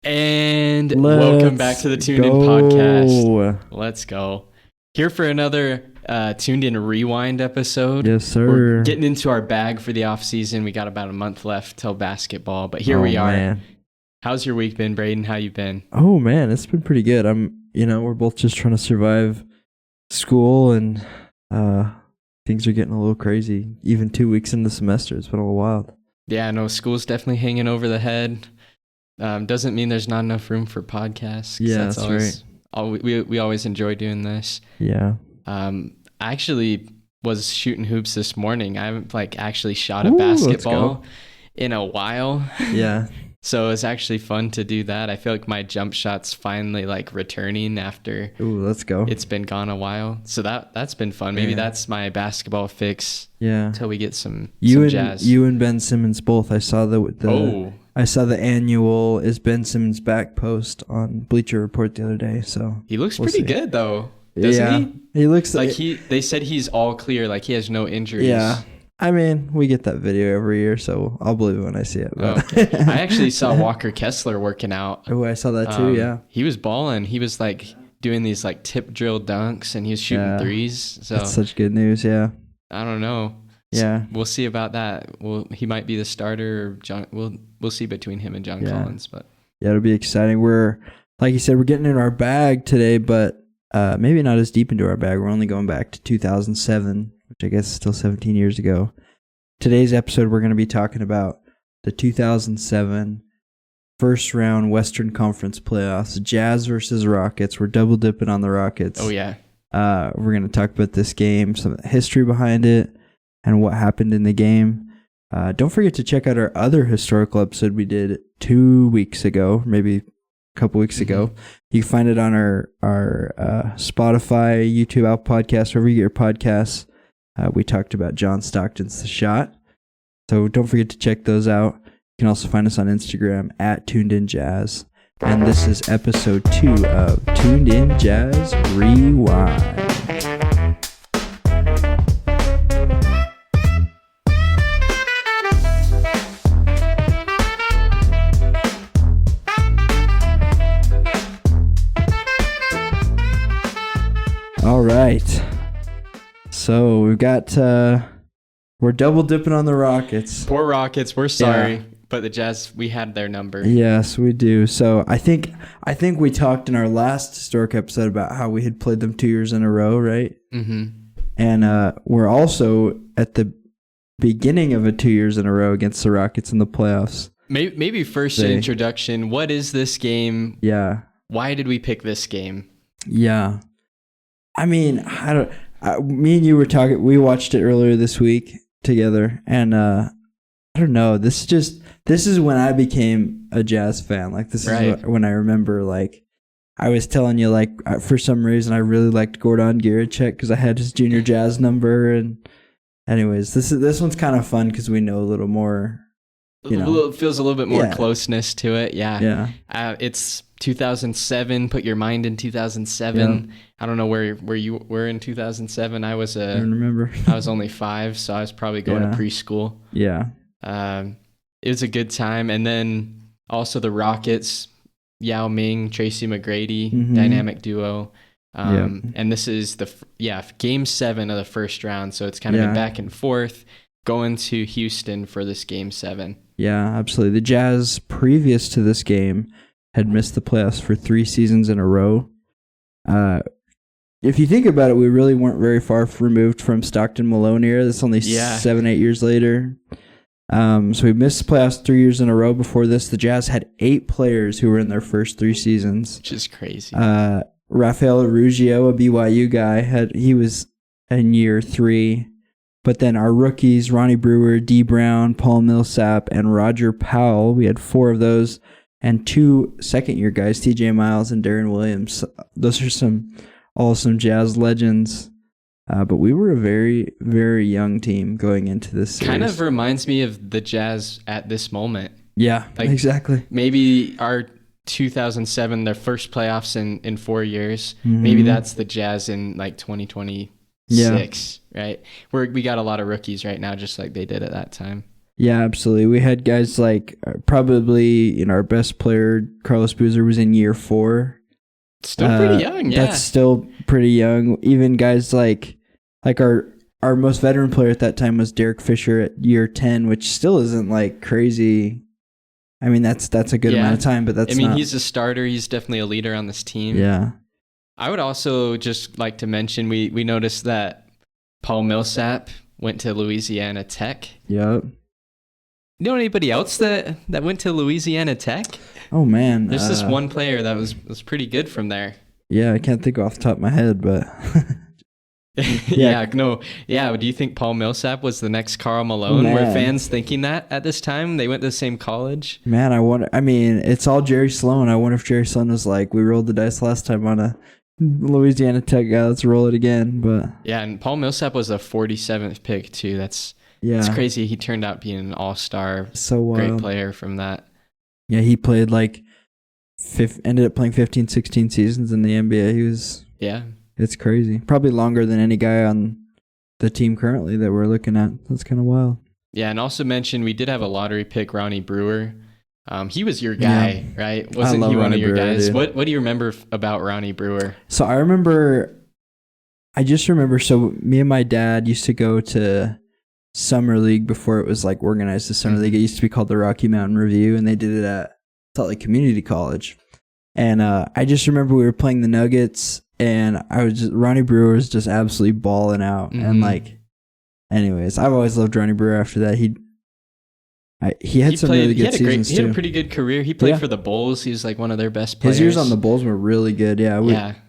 And welcome back to the Tuned In podcast. Let's go. Here for another Tuned In Rewind episode. Yes, sir. We're getting into our bag for the off season. We got about a month left till basketball, but here we are. Man. How's your week been, Braden? How you been? Oh man, it's been pretty good. We're both just trying to survive school, and things are getting a little crazy. Even 2 weeks into the semester, it's been a little wild. Yeah, no, school's definitely hanging over the head. Doesn't mean there's not enough room for podcasts. Yeah, that's right. We always enjoy doing this. Yeah. I actually was shooting hoops this morning. I haven't actually shot a basketball in a while. Yeah. So it's actually fun to do that. I feel like my jump shot's finally returning after. Ooh, let's go. It's been gone a while. So that's been fun. Maybe that's my basketball fix. Yeah. Until we get some jazz. You and Ben Simmons both. I saw I saw the annual Is Ben Simmons Back post on Bleacher Report the other day. So he looks pretty good though, doesn't he? He looks like they said he's all clear, like he has no injuries. Yeah. I mean, we get that video every year, so I'll believe it when I see it. Okay. I actually saw Walker Kessler working out. Oh, I saw that too, yeah. He was balling. He was doing these tip drill dunks, and he was shooting threes. So that's such good news, yeah. I don't know. Yeah. We'll see about that. He might be the starter. Or John. We'll see between him and John Collins, but yeah, it'll be exciting. We're, like you said, we're getting in our bag today, but maybe not as deep into our bag. We're only going back to 2007, which I guess is still 17 years ago. Today's episode, we're going to be talking about the 2007 first round Western Conference playoffs, Jazz versus Rockets. We're double dipping on the Rockets. Oh yeah. We're going to talk about this game, some of the history behind it, and what happened in the game. Don't forget to check out our other historical episode we did 2 weeks ago, maybe a couple weeks ago. You can find it on our Spotify, YouTube, Apple Podcasts, wherever you get your podcasts. We talked about John Stockton's The Shot. So don't forget to check those out. You can also find us on Instagram at tunedinjazz. And this is episode 2 of Tuned In Jazz Rewind. All right. So we've got, we're double dipping on the Rockets. Poor Rockets. We're sorry, but the Jazz, we had their number. Yes, we do. So I think we talked in our last historic episode about how we had played them 2 years in a row, right? Mm-hmm. And we're also at the beginning of a 2 years in a row against the Rockets in the playoffs. Maybe first introduction. What is this game? Yeah. Why did we pick this game? Yeah. I mean, me and you were talking. We watched it earlier this week together, and I don't know. This is when I became a Jazz fan. This is when I remember. I was telling you, for some reason, I really liked Gordon Giricek because I had his junior Jazz number. And anyways, this one's kind of fun because we know a little more. It feels a little bit more closeness to it. Yeah. It's 2007. Put your mind in 2007. Yeah. I don't know where you were in 2007. I don't remember. I was only 5, so I was probably going to preschool. Yeah. It was a good time. And then also the Rockets, Yao Ming, Tracy McGrady, dynamic duo. And this is game 7 of the first round. So it's kind of been back and forth going to Houston for this game 7. Yeah, absolutely. The Jazz, previous to this game, had missed the playoffs for 3 seasons in a row. If you think about it, we really weren't very far removed from Stockton Malone era. That's only 7-8 years later. So we missed the playoffs 3 years in a row before this. The Jazz had 8 players who were in their first 3 seasons. Which is crazy. Rafael Arugio, a BYU guy, he was in year 3. But then our rookies, Ronnie Brewer, D. Brown, Paul Millsap, and Roger Powell, we had 4 of those. And 2 second-year guys, T.J. Miles and Deron Williams. Those are some Jazz legends. But we were a very, very young team going into this series. Kind of reminds me of the Jazz at this moment. Yeah, exactly. Maybe our 2007, their first playoffs in 4 years. Maybe that's the Jazz in 2026, right? We got a lot of rookies right now, just like they did at that time. Yeah, absolutely. We had guys like probably our best player, Carlos Boozer, was in year 4. Still pretty young, yeah. That's still pretty young. Even guys like our most veteran player at that time was Derek Fisher at year 10, which still isn't like crazy. I mean, that's a good amount of time, but that's not... he's a starter. He's definitely a leader on this team. Yeah. I would also just like to mention, we noticed that Paul Millsap went to Louisiana Tech. Yep. You know anybody else that went to Louisiana Tech? Oh, man. There's this one player that was pretty good from there. Yeah, I can't think off the top of my head, but... Yeah. Do you think Paul Millsap was the next Karl Malone? Man. Were fans thinking that at this time? They went to the same college? Man, it's all Jerry Sloan. I wonder if Jerry Sloan was like, we rolled the dice last time on a Louisiana Tech guy. Let's roll it again. But yeah, and Paul Millsap was a 47th pick, too. It's crazy. He turned out being an all-star, great player from that. Yeah, he played ended up playing 15, 16 seasons in the NBA. It's crazy. Probably longer than any guy on the team currently that we're looking at. That's kind of wild. Yeah, and also mention we did have a lottery pick, Ronnie Brewer. He was your guy, right? Wasn't he one of your guys? What do you remember about Ronnie Brewer? So I just remember, so me and my dad used to go to Summer League before it was like organized as Summer League. It used to be called the Rocky Mountain Review, and they did it at Salt Lake Community College. And I just remember we were playing the Nuggets, and Ronnie Brewer was just absolutely balling out. And anyways, I've always loved Ronnie Brewer after that. He had some really good seasons too. He had a pretty good career. He played for the Bulls. He was like one of their best players. His years on the Bulls were really good. Yeah.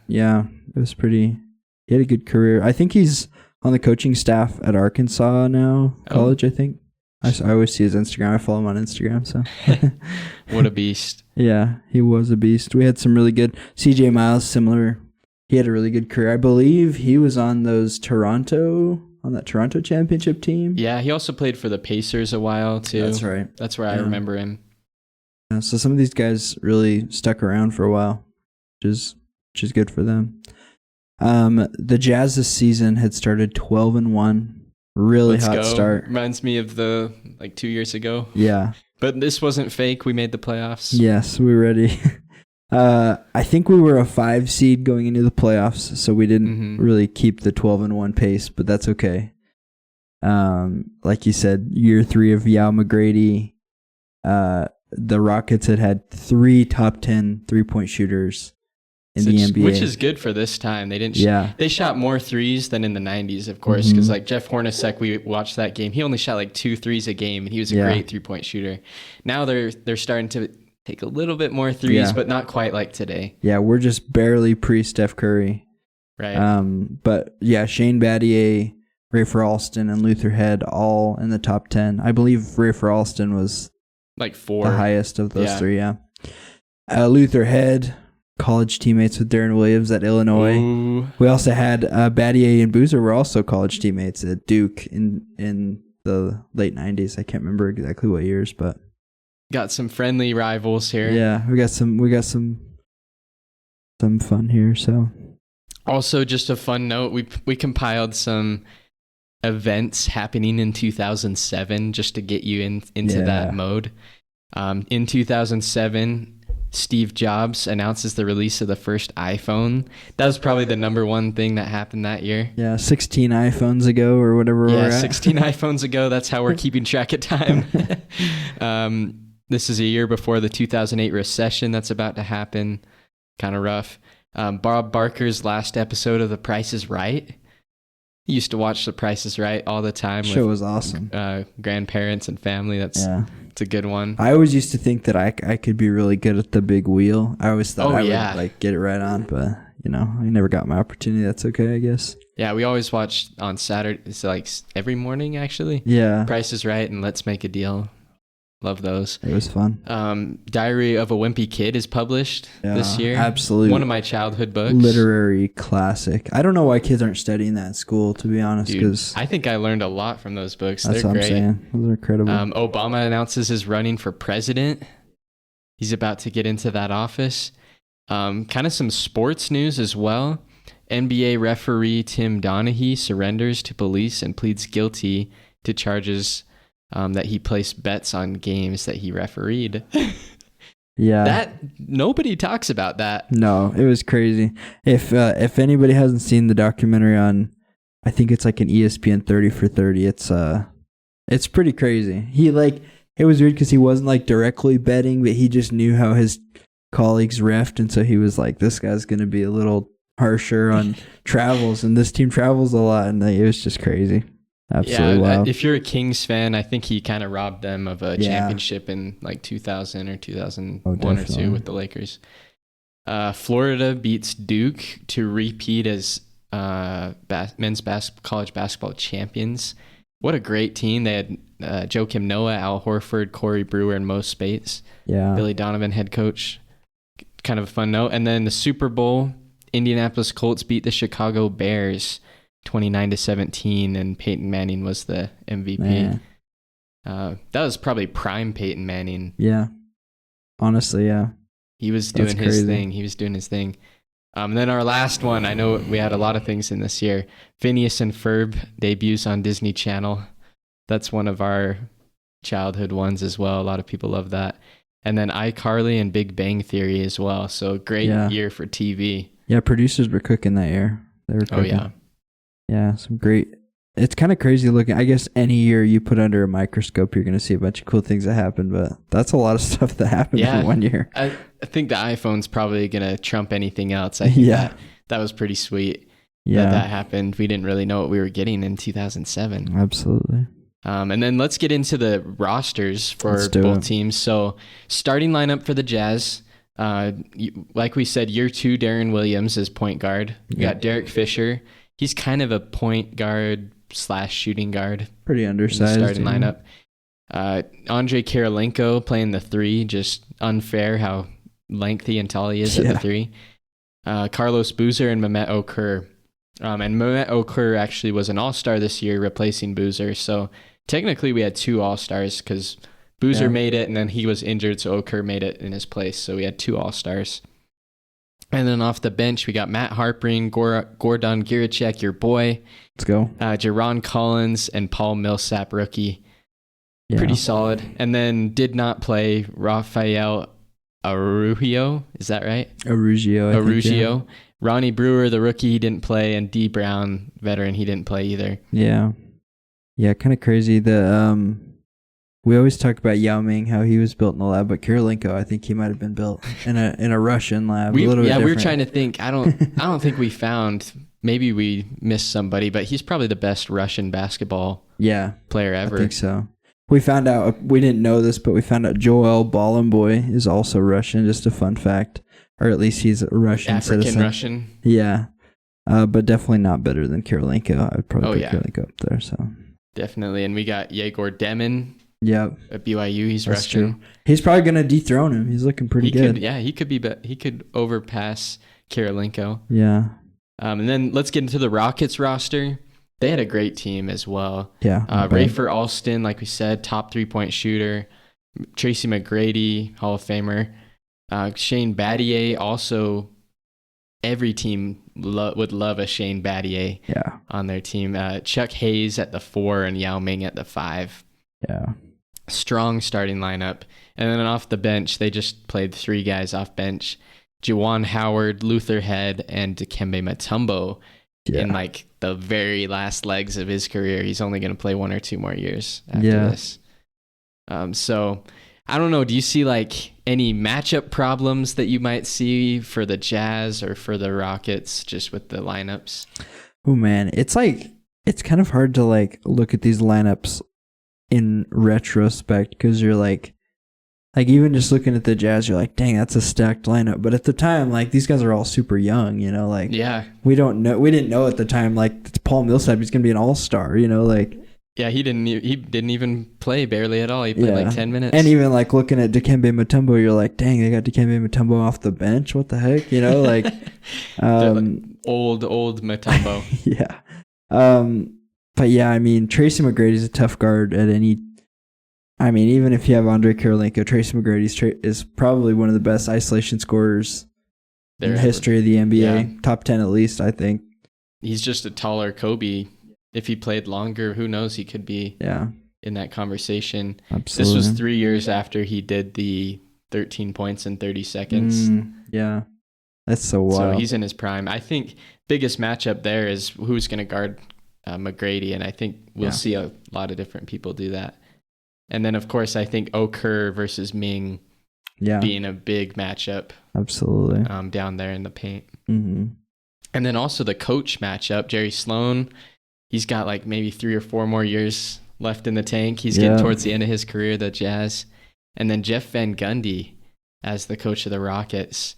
It was pretty. He had a good career. I think he's on the coaching staff at Arkansas now, college, I think. I always see his Instagram. I follow him on Instagram. So, what a beast. Yeah, he was a beast. We had some really good. CJ Miles, similar. He had a really good career. I believe he was on that Toronto championship team. Yeah, he also played for the Pacers a while too. That's right. That's where I remember him. Yeah, so some of these guys really stuck around for a while, which is good for them. The Jazz this season had started 12-1. Really hot start. Reminds me of 2 years ago. Yeah. But this wasn't fake. We made the playoffs. Yes, we're ready. I think we were a 5 seed going into the playoffs, so we didn't really keep the 12-1 pace, but that's okay. Like you said, year 3 of Yao McGrady, the Rockets had 3 top 10 3-point shooters in the NBA, which is good for this time. They didn't. They shot more threes than in the 90s, of course, because Jeff Hornacek, we watched that game. He only shot 2 threes a game, and he was a great 3-point shooter. Now they're starting to take a little bit more threes, but not quite like today. Yeah, we're just barely pre-Steph Curry. Right. But yeah, Shane Battier, Rafer Alston, and Luther Head all in the top 10. I believe Rafer Alston was 4, the highest of those 3. Yeah. Luther Head, college teammates with Deron Williams at Illinois. Ooh. We also had Battier and Boozer were also college teammates at Duke in the late 90s. I can't remember exactly what years, but got some friendly rivals here. Yeah, we got some fun here. So, also just a fun note, we compiled some events happening in 2007 just to get you into that mode. In 2007, Steve Jobs announces the release of the first iPhone. That was probably the number one thing that happened that year. Yeah, 16 iPhones ago or whatever we're at. 16 iPhones ago. That's how we're keeping track of time. This is a year before the 2008 recession that's about to happen. Kind of rough. Bob Barker's last episode of The Price is Right. He used to watch The Price is Right all the time. Show was awesome. Grandparents and family. It's a good one. I always used to think that I could be really good at the big wheel. I always thought I would get it right on, but I never got my opportunity. That's okay, I guess. Yeah, we always watched on Saturday. It's every morning actually. Yeah. Price is Right and Let's Make a Deal. Love those. It was fun. Diary of a Wimpy Kid is published this year. Absolutely. One of my childhood books. Literary classic. I don't know why kids aren't studying that in school, to be honest. Because I think I learned a lot from those books. They're great. I'm saying. Those are incredible. Obama announces his running for president. He's about to get into that office. Kind of some sports news as well. NBA referee Tim Donaghy surrenders to police and pleads guilty to charges that he placed bets on games that he refereed. Yeah. That nobody talks about that. No, it was crazy. If anybody hasn't seen the documentary on, I think it's like an ESPN 30 for 30. It's pretty crazy. It was weird because he wasn't like directly betting, but he just knew how his colleagues reffed, and so he was like, this guy's going to be a little harsher on travels, and this team travels a lot, and it was just crazy. Absolutely. Yeah, wow. If you're a Kings fan, I think he kind of robbed them of a championship in like 2000 or 2001 or 2 with the Lakers. Florida beats Duke to repeat as men's college basketball champions. What a great team. They had Joakim Noah, Al Horford, Corey Brewer, and Mo Spates. Yeah. Billy Donovan, head coach. Kind of a fun note. And then the Super Bowl, Indianapolis Colts beat the Chicago Bears 29-17, and Peyton Manning was the MVP. That was probably prime Peyton Manning. Yeah. Honestly, yeah. He was doing his thing. And then our last one, I know we had a lot of things in this year. Phineas and Ferb debuts on Disney Channel. That's one of our childhood ones as well. A lot of people love that. And then iCarly and Big Bang Theory as well. So great year for TV. Yeah, producers were cooking that year. They were cooking. Oh, yeah. Yeah, some great. It's kind of crazy looking. I guess any year you put under a microscope, you're going to see a bunch of cool things that happen, but that's a lot of stuff that happened in 1 year. I think the iPhone's probably going to trump anything else. I think that was pretty sweet that happened. We didn't really know what we were getting in 2007. Absolutely. And then let's get into the rosters for both teams. So starting lineup for the Jazz, like we said, year 2, Deron Williams is point guard. You got Derek Fisher. He's kind of a point guard / shooting guard. Pretty undersized. Starting lineup. Andre Kirilenko playing the 3. Just unfair how lengthy and tall he is at the 3. Carlos Boozer and Mehmet Okur. And Mehmet Okur actually was an all-star this year, replacing Boozer. So technically we had 2 all-stars because Boozer made it and then he was injured, so Okur made it in his place. So we had 2 all-stars. And then off the bench, we got Matt Harpring, Gordon Giricek, your boy. Let's go. Jaron Collins and Paul Millsap, rookie. Yeah. Pretty solid. And then did not play Rafael Araujo. Is that right? Araujo. Araujo. Ronnie Brewer, the rookie, he didn't play. And D. Brown, veteran, he didn't play either. Yeah. Yeah, kind of crazy. We always talk about Yao Ming, how he was built in the lab, but Kirilenko, I think he might have been built in a Russian lab. We were trying to think. I don't think we found. Maybe we missed somebody, but he's probably the best Russian basketball player ever. I think so. We found out, we didn't know this, but we found out Joel Balenboy is also Russian. Just a fun fact, or at least he's a Russian citizen. Russian. Yeah, but definitely not better than Kirilenko. I would probably put Kirilenko up there. So definitely, and we got Yegor Demin. Yep. At BYU, he's That's Russian. True. He's probably going to dethrone him. He's looking pretty good. He could overpass Kirilenko. Yeah. And then let's get into the Rockets roster. They had a great team as well. Yeah. Rafer Alston, like we said, top 3-point shooter. Tracy McGrady, Hall of Famer. Shane Battier, also every team would love a Shane Battier on their team. Chuck Hayes at the 4 and Yao Ming at the 5. Yeah. Strong starting lineup. And then off the bench, they just played 3 guys off bench. Juwan Howard, Luther Head, and Dikembe Mutombo in like the very last legs of his career. He's only going to play 1 or 2 more years after this. So I don't know. Do you see like any matchup problems that you might see for the Jazz or for the Rockets just with the lineups? Oh man, it's kind of hard to like look at these lineups in retrospect because you're like even just looking at the Jazz, you're like, dang, that's a stacked lineup. But at the time, like these guys are all super young, you know, like we didn't know at the time, like it's Paul Millsap, he's gonna be an all-star, you know, like he didn't even play barely at all. He played like 10 minutes. And even like looking at Dikembe Mutombo, you're like, dang, they got Dikembe Mutombo off the bench. What the heck, you know, like old Mutombo. Yeah. But yeah, I mean, Tracy McGrady's a tough guard at any. I mean, even if you have Andre Kirilenko, Tracy McGrady is probably one of the best isolation scorers in the history of the NBA. Yeah. Top 10 at least, I think. He's just a taller Kobe. If he played longer, who knows? He could be in that conversation. Absolutely. This was 3 years after he did the 13 points in 30 seconds. Yeah. That's so wild. So he's in his prime. I think biggest matchup there is who's going to guard McGrady, and I think we'll see a lot of different people do that. And then, of course, I think Okur versus Ming being a big matchup. Absolutely. Down there in the paint. Mm-hmm. And then also the coach matchup, Jerry Sloan. He's got like maybe 3 or 4 more years left in the tank. He's getting towards the end of his career, the Jazz. And then Jeff Van Gundy as the coach of the Rockets.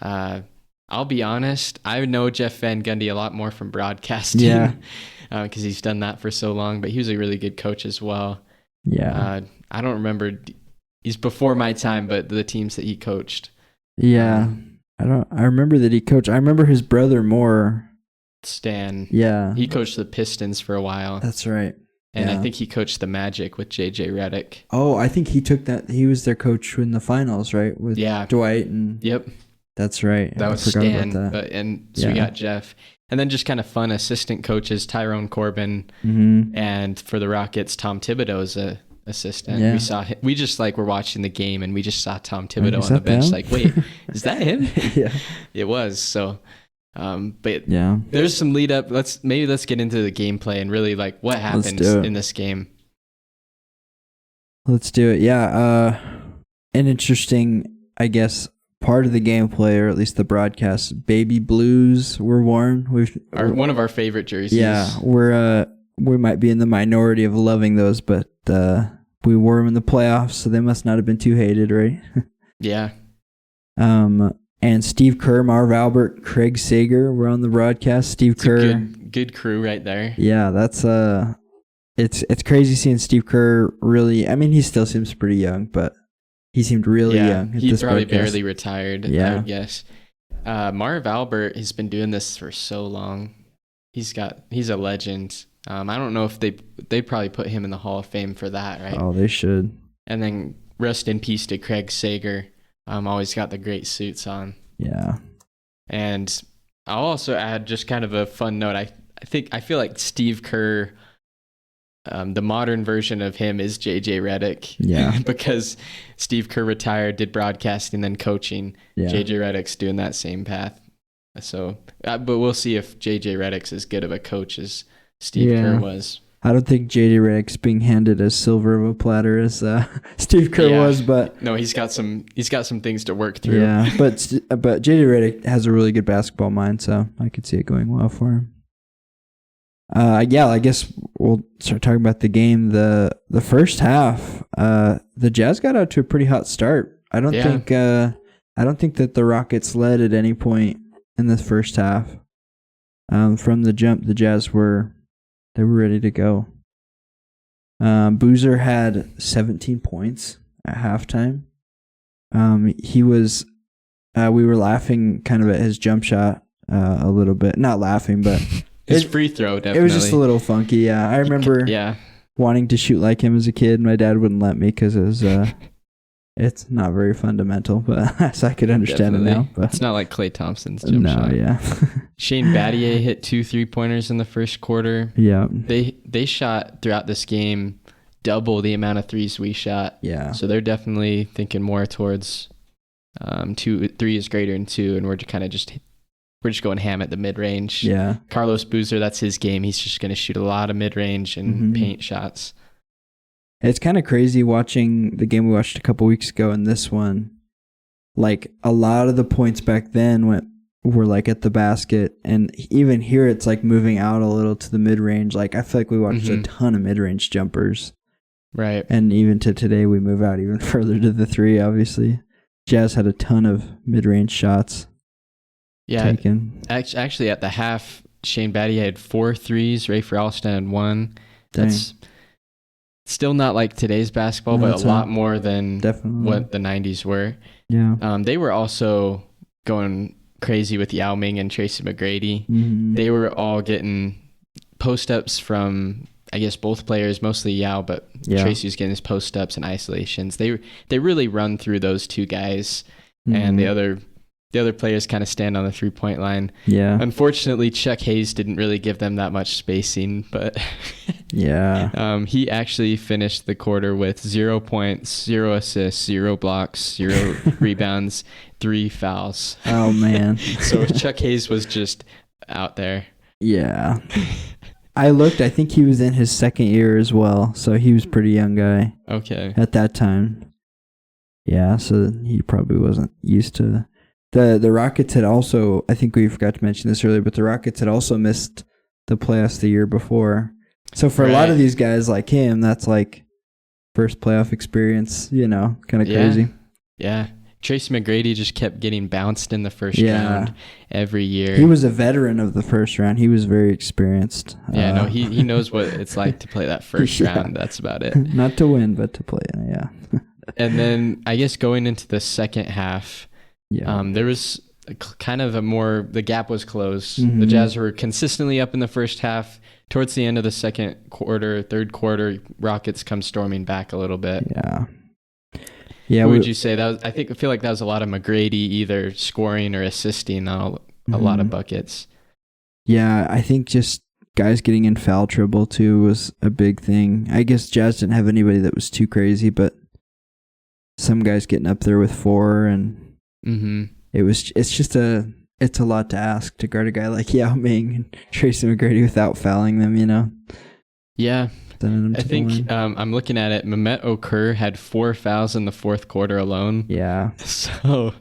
I'll be honest, I know Jeff Van Gundy a lot more from broadcasting because he's done that for so long, but he was a really good coach as well. I don't remember, he's before my time, but the teams that he coached. I remember that he coached. I remember his brother more. Stan. Yeah. He coached the Pistons for a while. That's right. And I think he coached the Magic with JJ Redick. Oh, I think he took that. He was their coach in the finals, right? With Dwight and. Yep. That's right. That was Stan. So we got Jeff. And then just kind of fun assistant coaches, Tyrone Corbin. Mm-hmm. And for the Rockets, Tom Thibodeau's a assistant. Yeah. We saw him. We just were watching the game and we just saw Tom Thibodeau on the bench. Like, wait, is that him? Yeah. It was. So. But there's some lead up. Let's get into the gameplay and really what happens in this game. Let's do it. Yeah. An interesting, I guess, part of the gameplay, or at least the broadcast, baby blues were worn. One of our favorite jerseys. Yeah, we might be in the minority of loving those, but we wore them in the playoffs, so they must not have been too hated, right? Yeah. And Steve Kerr, Marv Albert, Craig Sager were on the broadcast. Steve Kerr, good crew right there. Yeah, that's it's crazy seeing Steve Kerr really. I mean, he still seems pretty young, but he seemed really young. He's probably barely retired. Yeah, I would guess. Marv Albert has been doing this for so long. He's a legend. I don't know if they probably put him in the Hall of Fame for that, right? Oh, they should. And then rest in peace to Craig Sager. Always got the great suits on. Yeah. And I'll also add just kind of a fun note. I feel like Steve Kerr, the modern version of him is JJ Redick. Yeah. Because Steve Kerr retired, did broadcasting, then coaching. Yeah. JJ Redick's doing that same path. So, but we'll see if JJ Redick's as good of a coach as Steve Kerr was. I don't think JJ Redick's being handed as silver of a platter as Steve Kerr was, but no, he's got some things to work through. Yeah, but JJ Redick has a really good basketball mind, so I could see it going well for him. I guess we'll start talking about the game. The first half, the Jazz got out to a pretty hot start. I don't think that the Rockets led at any point in the first half. From the jump, the Jazz were ready to go. Boozer had 17 points at halftime. We were laughing kind of at his jump shot a little bit. Not laughing, but his free throw, definitely. It was just a little funky, yeah. I remember wanting to shoot like him as a kid. My dad wouldn't let me because it was... It's not very fundamental, but so I could understand it now. But it's not like Klay Thompson's jump shot. Yeah. Shane Battier hit 2 3-pointers in the first quarter. Yeah. They shot throughout this game double the amount of threes we shot. Yeah. So they're definitely thinking more towards 3 is greater than 2, and we're just going ham at the mid range. Yeah. Carlos Boozer, that's his game. He's just going to shoot a lot of mid range and paint shots. It's kind of crazy watching the game we watched a couple weeks ago and this one. Like, a lot of the points back then were like at the basket, and even here it's like moving out a little to the mid-range. Like, I feel like we watched a ton of mid-range jumpers. Right. And even to today, we move out even further to the 3, obviously. Jazz had a ton of mid-range shots taken. Actually, at the half, Shane Battier had 4 threes, Ray Alston had 1. Dang. That's still not like today's basketball, but a lot more than what the 90s were. Yeah. They were also going crazy with Yao Ming and Tracy McGrady. Mm-hmm. They were all getting post-ups from, I guess, both players, mostly Yao, but Tracy was getting his post-ups and isolations. They really run through those 2 guys, and the other the other players kind of stand on the 3-point line. Yeah. Unfortunately, Chuck Hayes didn't really give them that much spacing, but yeah. He actually finished the quarter with 0 points, 0 assists, 0 blocks, 0 rebounds, 3 fouls. Oh, man. So Chuck Hayes was just out there. Yeah. I think he was in his second year as well, so he was a pretty young guy. Okay. At that time. Yeah, so he probably wasn't used to... The Rockets had also, I think we forgot to mention this earlier, but the Rockets had also missed the playoffs the year before. So for a lot of these guys like him, that's like first playoff experience, kind of crazy. Yeah. Tracy McGrady just kept getting bounced in the first round every year. He was a veteran of the first round. He was very experienced. Yeah, he knows what it's like to play that first round. That's about it. Not to win, but to play it, yeah. And then I guess going into the second half, there was kind of the gap was closed. Mm-hmm. The Jazz were consistently up in the first half. Towards the end of the second quarter, third quarter, Rockets come storming back a little bit. Yeah. Who would you say that was? I feel like that was a lot of McGrady either scoring or assisting on a lot of buckets. Yeah, I think just guys getting in foul trouble too was a big thing. I guess Jazz didn't have anybody that was too crazy, but some guys getting up there with 4 and it's a lot to ask to guard a guy like Yao Ming and Tracy McGrady without fouling them, Yeah. I think I'm looking at it. Mehmet Okur had 4 fouls in the fourth quarter alone. Yeah. So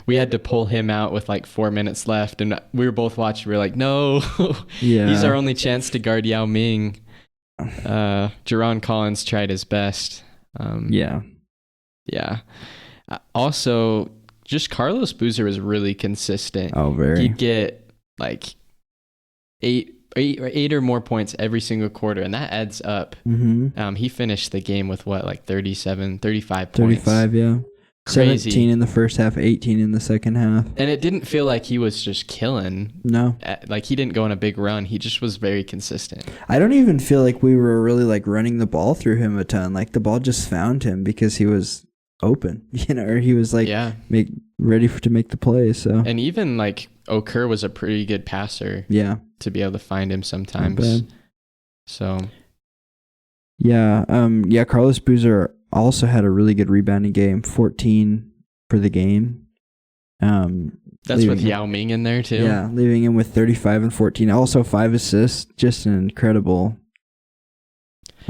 we had to pull him out with like 4 minutes left. And we were both watching. We were like, no, he's our only chance to guard Yao Ming. Deron Collins tried his best. Yeah. Also, just Carlos Boozer was really consistent. Oh, very. He'd get like 8 or more points every single quarter, and that adds up. Mm-hmm. He finished the game with 35 points. 35, yeah. Crazy. 17 in the first half, 18 in the second half. And it didn't feel like he was just killing. No. Like he didn't go on a big run. He just was very consistent. I don't even feel like we were really like running the ball through him a ton. Like the ball just found him because he was open, or he was like ready to make the play. So. And even like Okur was a pretty good passer. Yeah. To be able to find him sometimes. So. Yeah. Carlos Boozer also had a really good rebounding game, 14 for the game. That's with Yao Ming in there too. Yeah, leaving him with 35 and 14. Also 5 assists. Just an incredible.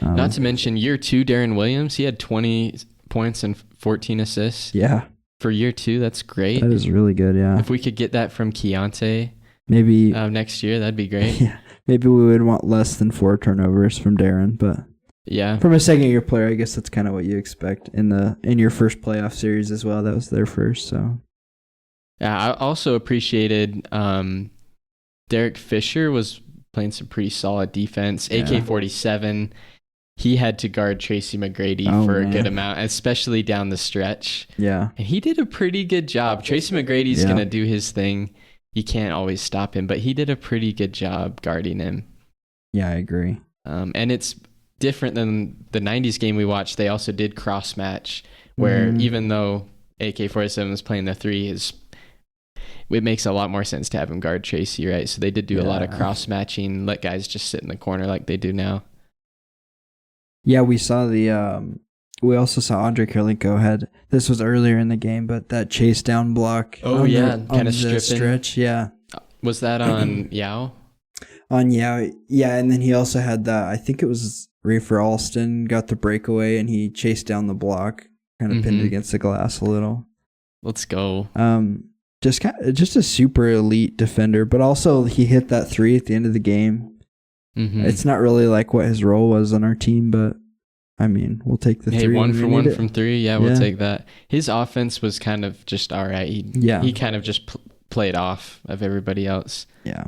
Not to mention year 2, Deron Williams, he had 20 points and 14 assists. Yeah. For year 2, that's great. That is really good, yeah. If we could get that from Keontae maybe next year, that'd be great. Yeah. Maybe we would want less than 4 turnovers from Deron, but yeah. From a second-year player, I guess that's kind of what you expect in your first playoff series as well. That was their first, so. Yeah, I also appreciated Derek Fisher was playing some pretty solid defense. Yeah. AK-47, he had to guard Tracy McGrady for a good amount, especially down the stretch. Yeah. And he did a pretty good job. Tracy McGrady's going to do his thing. You can't always stop him, but he did a pretty good job guarding him. Yeah, I agree. And it's different than the 90s game we watched. They also did cross match where even though AK-47 was playing the 3, it makes a lot more sense to have him guard Tracy, right? So they did do a lot of cross matching, let guys just sit in the corner like they do now. Yeah, we also saw Andre Kirilenko this was earlier in the game, but that chase down block. Oh yeah, kind of stripping. Stretch, yeah. Was that on Yao? On Yao, yeah, and then he also had that, I think it was Rafer Alston got the breakaway and he chased down the block, kind of pinned it against the glass a little. Let's go. Just a super elite defender, but also he hit that 3 at the end of the game. Mm-hmm. It's not really like what his role was on our team, but I mean, we'll take the 3. Hey, 1 for 1 from 3. Yeah, we'll take that. His offense was kind of just all right. He kind of just played off of everybody else. Yeah.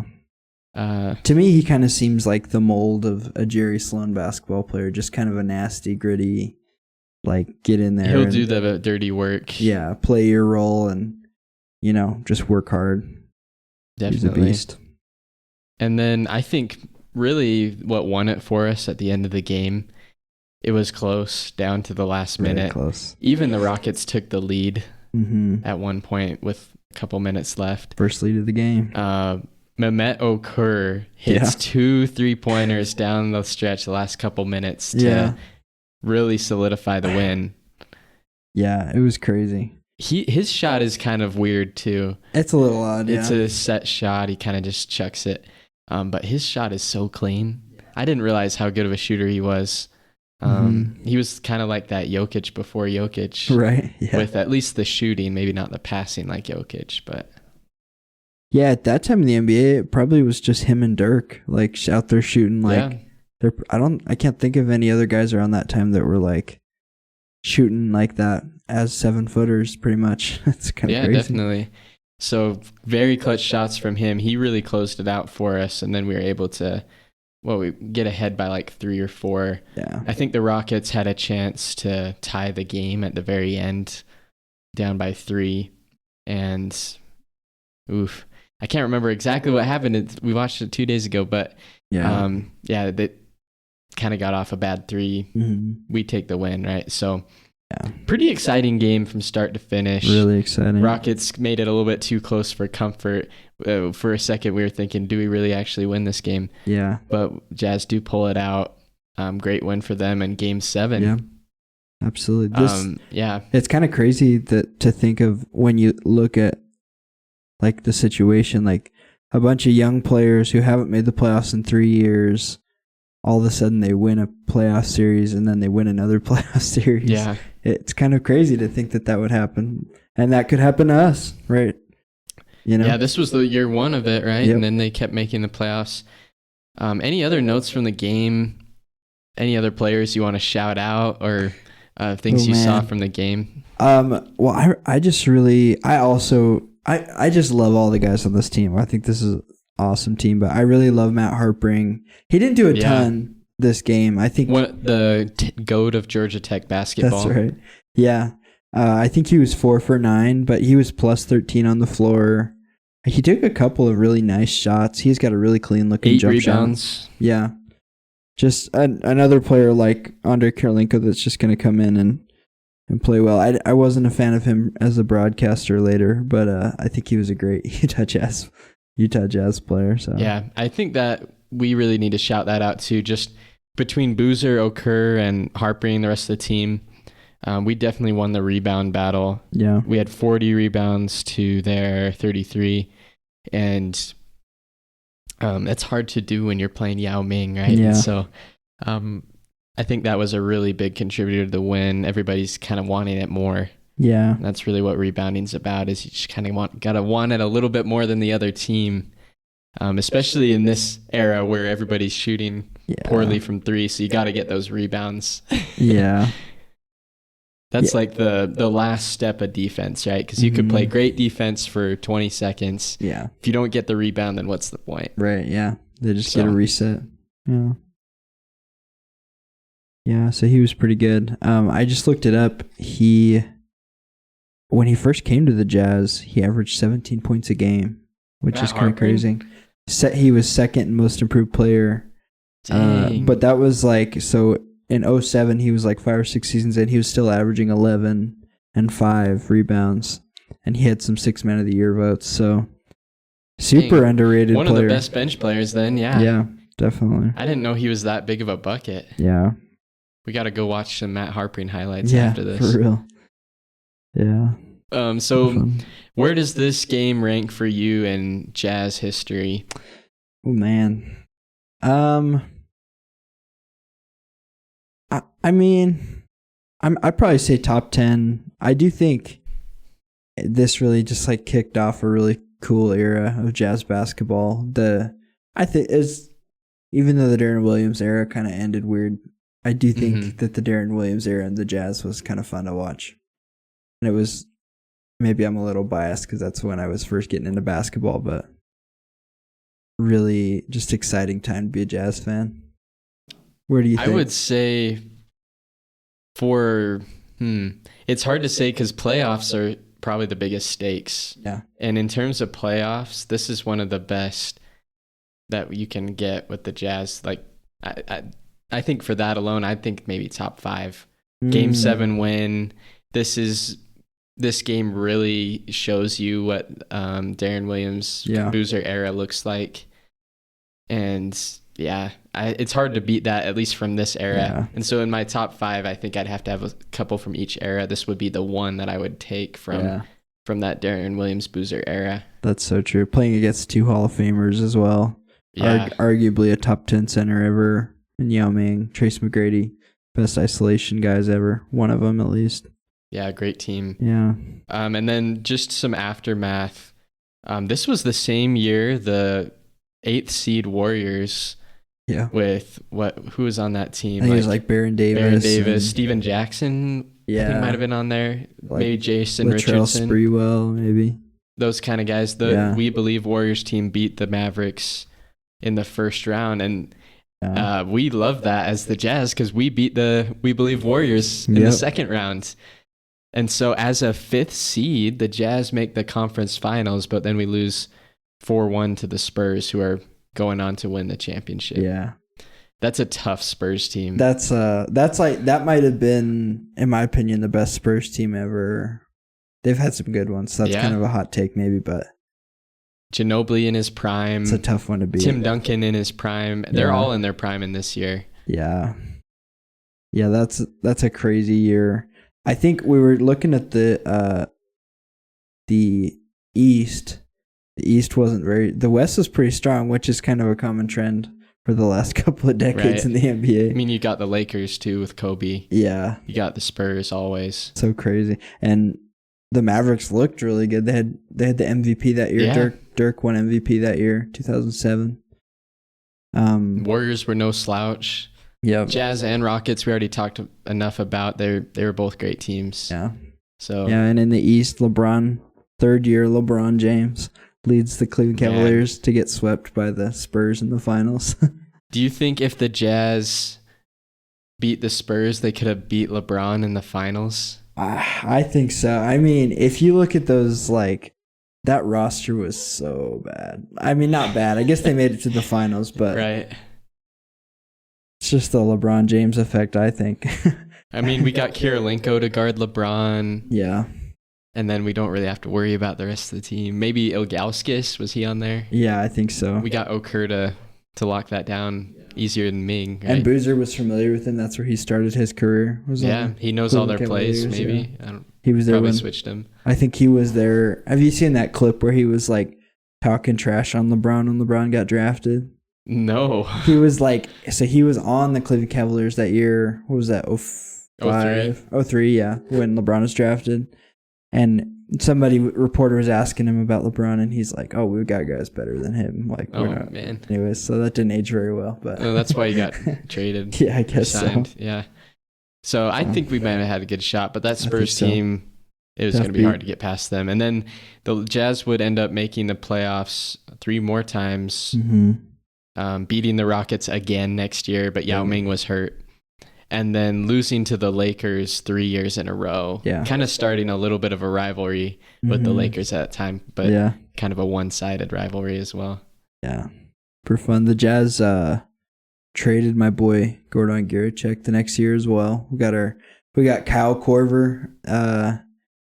To me, he kind of seems like the mold of a Jerry Sloan basketball player, just kind of a nasty, gritty, like get in there. He'll do the dirty work. Yeah, play your role and, just work hard. Definitely. He's a beast. And then I think really what won it for us at the end of the game, it was close down to the last minute. Close. Even the Rockets took the lead at one point with couple minutes left. First lead of the game. Mehmet Okur hits 2 3-pointers down the stretch the last couple minutes to really solidify the win. Yeah, it was crazy. His shot is kind of weird too. It's a little odd. It's a set shot. He kind of just chucks it. But his shot is so clean. I didn't realize how good of a shooter he was. He was kind of like that Jokic before Jokic. Right. Yeah. With at least the shooting, maybe not the passing like Jokic, but yeah, at that time in the NBA, it probably was just him and Dirk, like out there shooting. Like, I can't think of any other guys around that time that were like shooting like that as 7-footers, pretty much. It's kind of crazy. Yeah, definitely. So very clutch shots from him. He really closed it out for us, and then we were able to, we get ahead by like 3 or 4. Yeah. I think the Rockets had a chance to tie the game at the very end, down by 3, and I can't remember exactly what happened. We watched it 2 days ago, but that kind of got off a bad 3. We take the win, right? So pretty exciting game from start to finish. Really exciting. Rockets made it a little bit too close for comfort. For a second, we were thinking, do we really actually win this game? Yeah. But Jazz do pull it out. Great win for them in Game 7. Yeah. Absolutely. It's kind of crazy to think of when you look at like the situation, like a bunch of young players who haven't made the playoffs in 3 years, all of a sudden they win a playoff series and then they win another playoff series. Yeah. It's kind of crazy to think that would happen. And that could happen to us, right? You know? Yeah, this was the year 1 of it, right? Yep. And then they kept making the playoffs. Any other notes from the game? Any other players you want to shout out or things you saw from the game? Well, I just love all the guys on this team. I think this is an awesome team, but I really love Matt Harpring. He didn't do a ton this game. I think the GOAT of Georgia Tech basketball. That's right. Yeah. I think he was 4 for 9, but he was plus 13 on the floor. He took a couple of really nice shots. He's got a really clean looking jump rebounds. Shot. Yeah. Just another player like Andre Kirilenko that's just going to come in and play well. I wasn't a fan of him as a broadcaster later, but I think he was a great Utah Jazz player. So yeah, I think that we really need to shout that out too. Just between Boozer, Okur, and Harpring and the rest of the team, we definitely won the rebound battle. Yeah, we had 40 rebounds to their 33, and it's hard to do when you're playing Yao Ming, right? Yeah. And so I think that was a really big contributor to the win. Everybody's kind of wanting it more. Yeah. And that's really what rebounding's about, is you just kind of gotta want it a little bit more than the other team, especially in this era where everybody's shooting poorly from 3, so you got to get those rebounds. Yeah. That's like the last step of defense, right? Because you could play great defense for 20 seconds. Yeah. If you don't get the rebound, then what's the point? Right, yeah. They just get a reset. Yeah. Yeah, so he was pretty good. I just looked it up. When he first came to the Jazz, he averaged 17 points a game, which is kind of crazy. He was second most improved player. But that was like, so in 2007, he was like 5 or 6 seasons in. He was still averaging 11 and 5 rebounds. And he had some 6 Man of the Year votes. So super underrated player. One of the best bench players then, yeah. Yeah, definitely. I didn't know he was that big of a bucket. Yeah. We got to go watch some Matt Harpring highlights after this. Yeah, for real. Yeah. So where does this game rank for you in Jazz history? Oh, man. I mean, I'd probably say top 10. I do think this really just like kicked off a really cool era of Jazz basketball. I think even though the Deron Williams era kind of ended weird, I do think that the Deron Williams era and the Jazz was kind of fun to watch. And it was, maybe I'm a little biased because that's when I was first getting into basketball, but really just exciting time to be a Jazz fan. Where do you think? I would say it's hard to say because playoffs are probably the biggest stakes. Yeah. And in terms of playoffs, this is one of the best that you can get with the Jazz. Like, I think for that alone, I think maybe top 5. Game 7 win. This is this game really shows you what Deron Williams' Boozer era looks like. And yeah, it's hard to beat that, at least from this era. Yeah. And so in my top 5, I think I'd have to have a couple from each era. This would be the one that I would take from that Deron Williams Boozer era. That's so true. Playing against 2 Hall of Famers as well. Yeah. Arguably a top 10 center ever in Yao Ming, Trace McGrady, best isolation guys ever. One of them at least. Yeah, great team. Yeah. And then just some aftermath. This was the same year the 8th seed Warriors. Yeah. With who was on that team? I think it was like Baron Davis, Steven Jackson. Yeah. I think might have been on there. Like maybe Jason Latrell Richardson. Sprewell, maybe. Those kind of guys. We Believe Warriors team beat the Mavericks in the first round, and we love that as the Jazz because we beat the We Believe Warriors in the second round. And so as a 5th seed, the Jazz make the conference finals, but then we lose 4-1 to the Spurs, who are going on to win the championship. Yeah. That's a tough Spurs team. That's like, that might have been, in my opinion, the best Spurs team ever. They've had some good ones. So that's kind of a hot take maybe, but Ginobili in his prime. It's a tough one to beat. Tim Duncan in his prime. They're all in their prime in this year. Yeah. Yeah, that's a crazy year. I think we were looking at the East. The East wasn't the West was pretty strong, which is kind of a common trend for the last couple of decades in the NBA. I mean, you got the Lakers too with Kobe. Yeah. You got the Spurs always. So crazy. And the Mavericks looked really good. They had the MVP that year. Yeah. Dirk won MVP that year, 2007. Warriors were no slouch. Yeah. Jazz and Rockets, we already talked enough about. They were both great teams. Yeah. So and in the East, third year LeBron James leads the Cleveland Cavaliers to get swept by the Spurs in the finals. Do you think if the Jazz beat the Spurs, they could have beat LeBron in the finals? I think so. I mean, if you look at those, like, that roster was so bad. I mean, not bad. I guess they made it to the finals, but right. It's just the LeBron James effect, I think. I mean, we got Kirilenko to guard LeBron. Yeah. And then we don't really have to worry about the rest of the team. Maybe Ilgauskas, was he on there? Yeah, I think so. We got Okur to lock that down easier than Ming. Right? And Boozer was familiar with him. That's where he started his career. He knows all their plays, maybe. Yeah. He was there probably when switched him. I think he was there. Have you seen that clip where he was like talking trash on LeBron when LeBron got drafted? No. He was like, so he was on the Cleveland Cavaliers that year. What was that? 03, yeah, when LeBron was drafted. And reporter was asking him about LeBron, and he's like, "Oh, we've got guys better than him." Like, man. Anyways, so that didn't age very well, but that's why he got traded. Yeah, I guess signed. So. Yeah. So I think we might have had a good shot, but that Spurs team, it was going to be hard to get past them. And then the Jazz would end up making the playoffs 3 more times, beating the Rockets again next year, but Yao Ming was hurt. And then losing to the Lakers 3 years in a row. Yeah. Kind of starting a little bit of a rivalry with the Lakers at that time, but kind of a one-sided rivalry as well. Yeah. For fun. The Jazz traded my boy Gordon Giricek the next year as well. We got Kyle Korver.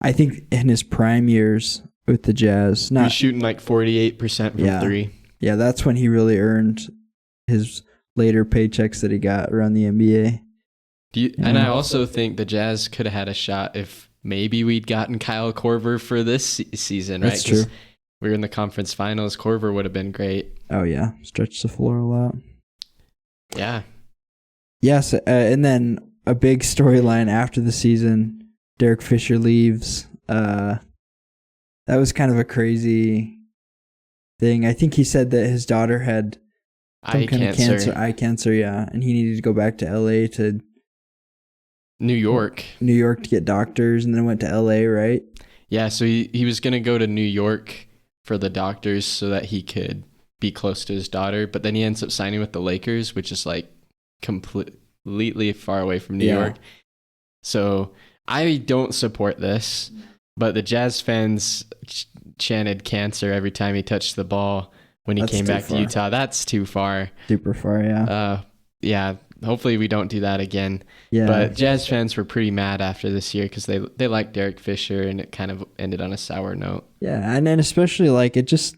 I think in his prime years with the Jazz. He was shooting like 48% from 3. Yeah, that's when he really earned his later paychecks that he got around the NBA. And I also think the Jazz could have had a shot if maybe we'd gotten Kyle Korver for this season, right? That's true. We were in the conference finals. Korver would have been great. Oh, yeah. Stretched the floor a lot. Yeah. Yes, and then a big storyline after the season, Derek Fisher leaves. That was kind of a crazy thing. I think he said that his daughter had some kind of cancer. Eye cancer, yeah. And he needed to go back to LA to New York to get doctors, and then went to LA, right? Yeah, so he was going to go to New York for the doctors so that he could be close to his daughter, but then he ends up signing with the Lakers, which is like completely far away from New York. So I don't support this, but the Jazz fans chanted cancer every time he touched the ball when he came back to Utah. That's too far. Super far, yeah. Yeah, hopefully we don't do that again. Yeah. But Jazz fans were pretty mad after this year because they liked Derek Fisher, and it kind of ended on a sour note. Yeah, and then especially like it just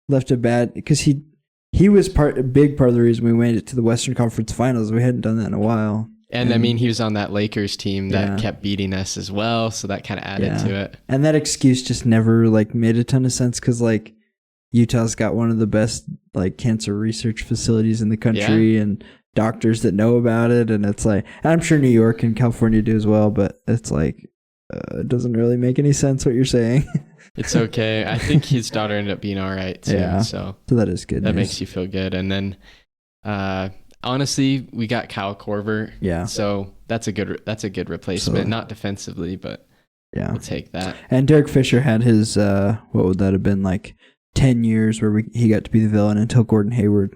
left a bad because he was a big part of the reason we made it to the Western Conference Finals. We hadn't done that in a while. And I mean, he was on that Lakers team that kept beating us as well, so that kind of added to it. And that excuse just never like made a ton of sense because like Utah's got one of the best like cancer research facilities in the country and doctors that know about it, and it's like, and I'm sure New York and California do as well, but it's like it doesn't really make any sense what you're saying. It's okay. I think his daughter ended up being all right too. Yeah. So that is good. That makes you feel good. And then honestly, we got Kyle Korver. Yeah. So that's a good replacement. Not defensively, but we'll take that. And Derek Fisher had his what would that have been, like 10 years where he got to be the villain until Gordon Hayward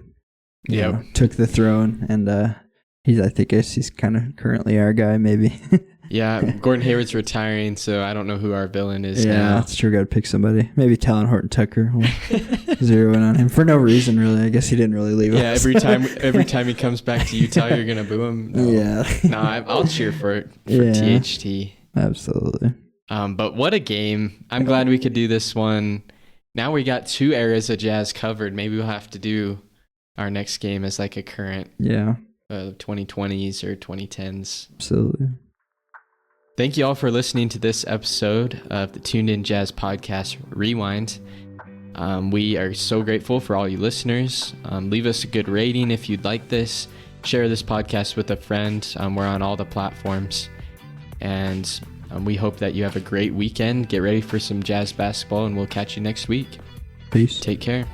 took the throne, and I guess he's kind of currently our guy maybe. Yeah, Gordon Hayward's retiring, so I don't know who our villain is now. Yeah, that's true. Got to pick somebody. Maybe Talon Horton Tucker. We'll zero in on him for no reason, really. I guess he didn't really leave us. Every time he comes back to Utah, you're gonna boo him. No. Yeah. No, I'll cheer for THT. Absolutely. But what a game! I'm glad we could do this one. Now we got 2 eras of Jazz covered. Maybe we'll have to do our next game as like a current 2020s or 2010s. Absolutely. Thank you all for listening to this episode of the Tuned In Jazz Podcast Rewind. We are so grateful for all you listeners. Leave us a good rating if you'd like this. Share this podcast with a friend. We're on all the platforms. And we hope that you have a great weekend. Get ready for some Jazz basketball, and we'll catch you next week. Peace. Take care.